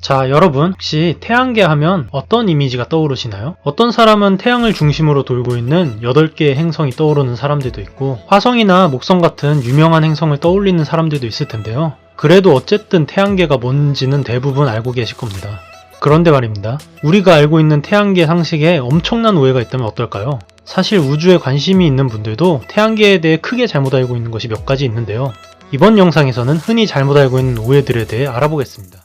자, 여러분 혹시 태양계 하면 어떤 이미지가 떠오르시나요? 어떤 사람은 태양을 중심으로 돌고 있는 8개의 행성이 떠오르는 사람들도 있고 화성이나 목성 같은 유명한 행성을 떠올리는 사람들도 있을 텐데요. 그래도 어쨌든 태양계가 뭔지는 대부분 알고 계실 겁니다. 그런데 말입니다. 우리가 알고 있는 태양계 상식에 엄청난 오해가 있다면 어떨까요? 사실 우주에 관심이 있는 분들도 태양계에 대해 크게 잘못 알고 있는 것이 몇 가지 있는데요. 이번 영상에서는 흔히 잘못 알고 있는 오해들에 대해 알아보겠습니다.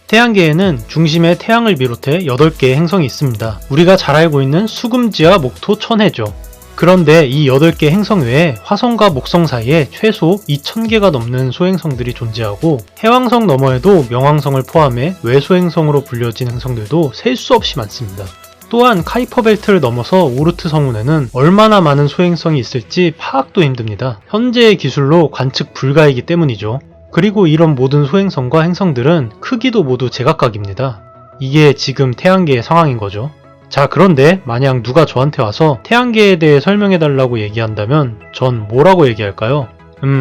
태양계에는 중심에 태양을 비롯해 8개의 행성이 있습니다. 우리가 잘 알고 있는 수금지와 목토, 천해죠. 그런데 이 8개 행성 외에 화성과 목성 사이에 최소 2000개가 넘는 소행성들이 존재하고 해왕성 너머에도 명왕성을 포함해 외소행성으로 불려진 행성들도 셀 수 없이 많습니다. 또한 카이퍼 벨트를 넘어서 오르트 성운에는 얼마나 많은 소행성이 있을지 파악도 힘듭니다. 현재의 기술로 관측 불가이기 때문이죠. 그리고 이런 모든 소행성과 행성들은 크기도 모두 제각각입니다. 이게 지금 태양계의 상황인 거죠. 자, 그런데 만약 누가 저한테 와서 태양계에 대해 설명해달라고 얘기한다면 전 뭐라고 얘기할까요?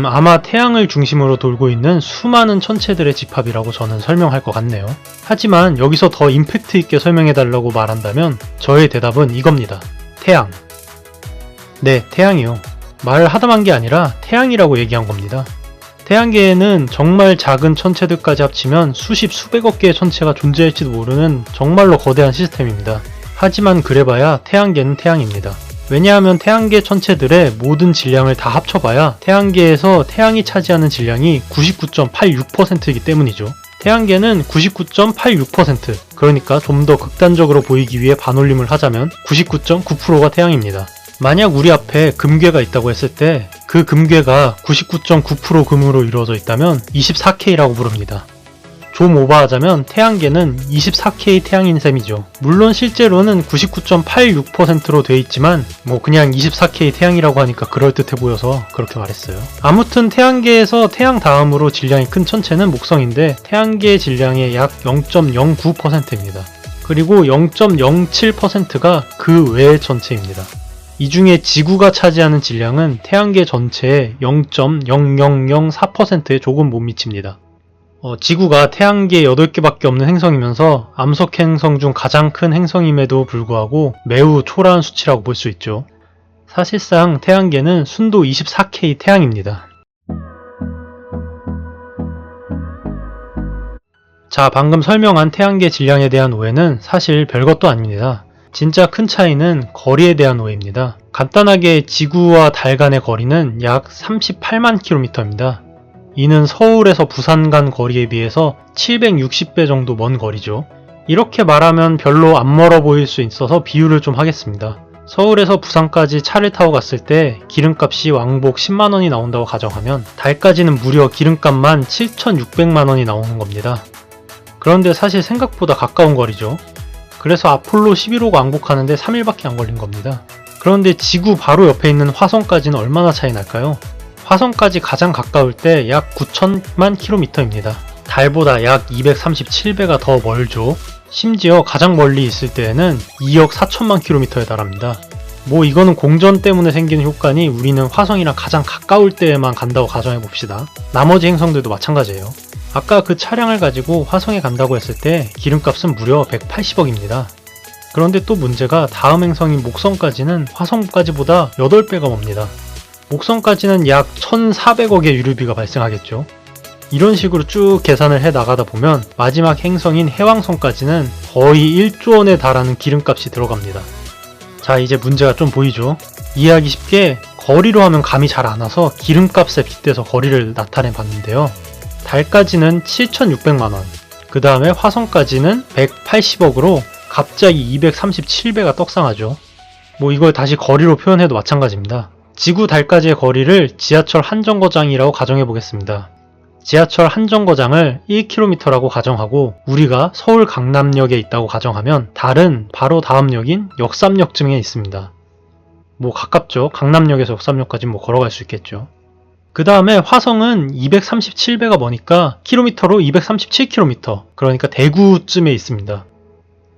아마 태양을 중심으로 돌고 있는 수많은 천체들의 집합이라고 저는 설명할 것 같네요. 하지만 여기서 더 임팩트 있게 설명해달라고 말한다면 저의 대답은 이겁니다. 태양. 네, 태양이요. 말 하다만 게 아니라 태양이라고 얘기한 겁니다. 태양계에는 정말 작은 천체들까지 합치면 수십 수백억 개의 천체가 존재할지도 모르는 정말로 거대한 시스템입니다. 하지만 그래봐야 태양계는 태양입니다. 왜냐하면 태양계 천체들의 모든 질량을 다 합쳐봐야 태양계에서 태양이 차지하는 질량이 99.86%이기 때문이죠. 태양계는 99.86%, 그러니까 좀 더 극단적으로 보이기 위해 반올림을 하자면 99.9%가 태양입니다. 만약 우리 앞에 금괴가 있다고 했을 때 그 금괴가 99.9% 금으로 이루어져 있다면 24K라고 부릅니다. 좀 오버하자면 태양계는 24K 태양인 셈이죠. 물론 실제로는 99.86%로 돼 있지만 그냥 24K 태양이라고 하니까 그럴듯해 보여서 그렇게 말했어요. 아무튼 태양계에서 태양 다음으로 질량이 큰 천체는 목성인데 태양계의 질량의 약 0.09%입니다. 그리고 0.07%가 그 외의 천체입니다. 이 중에 지구가 차지하는 질량은 태양계 전체의 0.0004%에 조금 못 미칩니다. 지구가 태양계 8개밖에 없는 행성이면서 암석 행성 중 가장 큰 행성임에도 불구하고 매우 초라한 수치라고 볼 수 있죠. 사실상 태양계는 순도 24K 태양입니다. 자, 방금 설명한 태양계 질량에 대한 오해는 사실 별것도 아닙니다. 진짜 큰 차이는 거리에 대한 오해입니다. 간단하게 지구와 달 간의 거리는 약 38만 km입니다. 이는 서울에서 부산 간 거리에 비해서 760배 정도 먼 거리죠. 이렇게 말하면 별로 안 멀어 보일 수 있어서 비유를 좀 하겠습니다. 서울에서 부산까지 차를 타고 갔을 때 기름값이 왕복 10만원이 나온다고 가정하면 달까지는 무려 기름값만 7,600만원이 나오는 겁니다. 그런데 사실 생각보다 가까운 거리죠. 그래서 아폴로 11호가 왕복하는데 3일밖에 안 걸린 겁니다. 그런데 지구 바로 옆에 있는 화성까지는 얼마나 차이 날까요? 화성까지 가장 가까울 때 약 9천만 km입니다. 달보다 약 237배가 더 멀죠. 심지어 가장 멀리 있을 때에는 2억 4천만 km에 달합니다. 이거는 공전 때문에 생기는 효과니 우리는 화성이랑 가장 가까울 때에만 간다고 가정해봅시다. 나머지 행성들도 마찬가지예요. 아까 그 차량을 가지고 화성에 간다고 했을 때 기름값은 무려 180억입니다. 그런데 또 문제가 다음 행성인 목성까지는 화성까지보다 8배가 멉니다. 목성까지는 약 1400억의 유류비가 발생하겠죠. 이런 식으로 쭉 계산을 해 나가다 보면 마지막 행성인 해왕성까지는 거의 1조 원에 달하는 기름값이 들어갑니다. 자, 이제 문제가 좀 보이죠? 이해하기 쉽게 거리로 하면 감이 잘 안 와서 기름값에 빗대서 거리를 나타내 봤는데요. 달까지는 7600만원, 그 다음에 화성까지는 180억으로 갑자기 237배가 떡상하죠. 이걸 다시 거리로 표현해도 마찬가지입니다. 지구 달까지의 거리를 지하철 한 정거장이라고 가정해 보겠습니다. 지하철 한 정거장을 1km라고 가정하고 우리가 서울 강남역에 있다고 가정하면 달은 바로 다음 역인 역삼역쯤에 있습니다. 가깝죠. 강남역에서 역삼역까지 걸어갈 수 있겠죠. 그 다음에 화성은 237배가 머니까 킬로미터로 237km, 그러니까 대구쯤에 있습니다.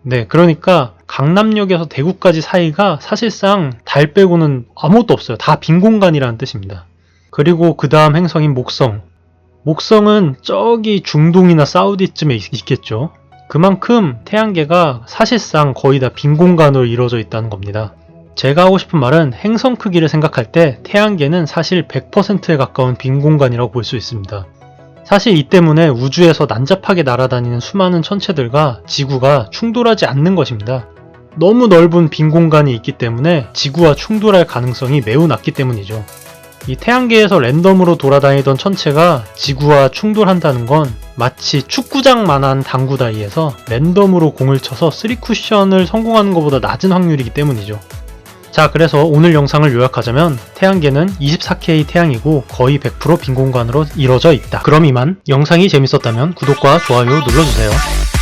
네, 그러니까 강남역에서 대구까지 사이가 사실상 달 빼고는 아무것도 없어요. 다 빈 공간이라는 뜻입니다. 그리고 그 다음 행성인 목성. 목성은 저기 중동이나 사우디쯤에 있겠죠. 그만큼 태양계가 사실상 거의 다 빈 공간으로 이루어져 있다는 겁니다. 제가 하고 싶은 말은 행성 크기를 생각할 때 태양계는 사실 100%에 가까운 빈 공간이라고 볼 수 있습니다. 사실 이 때문에 우주에서 난잡하게 날아다니는 수많은 천체들과 지구가 충돌하지 않는 것입니다. 너무 넓은 빈 공간이 있기 때문에 지구와 충돌할 가능성이 매우 낮기 때문이죠. 이 태양계에서 랜덤으로 돌아다니던 천체가 지구와 충돌한다는 건 마치 축구장만한 당구 다이에서 랜덤으로 공을 쳐서 3쿠션을 성공하는 것보다 낮은 확률이기 때문이죠. 자, 그래서 오늘 영상을 요약하자면 태양계는 24K 태양이고 거의 100% 빈 공간으로 이루어져 있다. 그럼 이만. 영상이 재밌었다면 구독과 좋아요 눌러주세요.